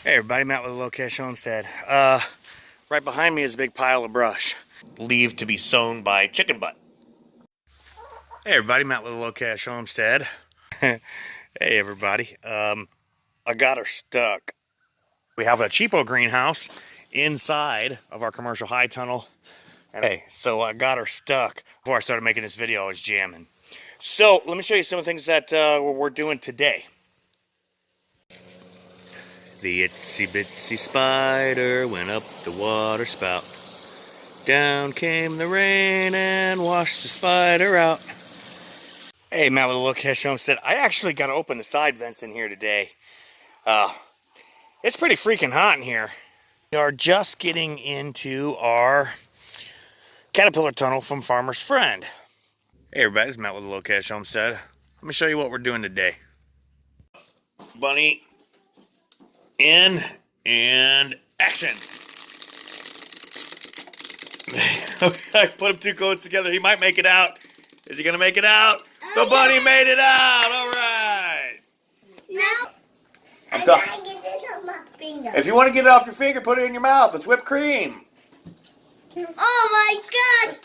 Hey everybody, Matt with TheLowCashHomestead. Right behind me is a big pile of brush, believed to be sown by chicken butt. Hey everybody, Matt with TheLowCashHomestead. Hey everybody, I got her stuck. We have a cheapo greenhouse inside of our commercial high tunnel. Hey, so I got her stuck. Before I started making this video, I was jamming. So let me show you some of the things that we're doing today. The itsy bitsy spider went up the water spout. Down came the rain and washed the spider out. Hey, Matt with TheLowCashHomestead. I actually got to open the side vents in here today. It's pretty freaking hot in here. We are just getting into our caterpillar tunnel from Farmer's Friend. Hey everybody, it's Matt with TheLowCashHomestead. Let me show you what we're doing today. Bunny in and action. I put him too close together. He might make it out. Is he gonna make it out? The bunny made it out. All right. No. I'm trying to get this on my finger. If you want to get it off your finger, put it in your mouth. It's whipped cream. Oh my gosh!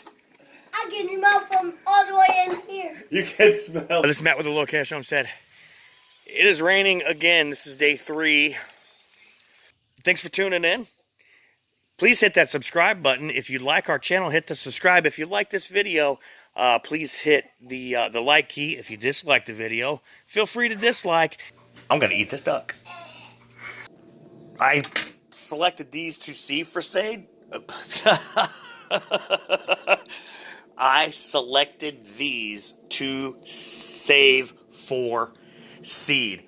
I can smell from all the way in here. You can smell. This is Matt with TheLowCashHomestead. It is raining again. This is day 3. Thanks for tuning in. Please hit that subscribe button. If you like our channel, hit the subscribe. If you like this video, please hit the like key. If you dislike the video, feel free to dislike. I'm going to eat this duck. I selected these to see for seed. I selected these to save for seed.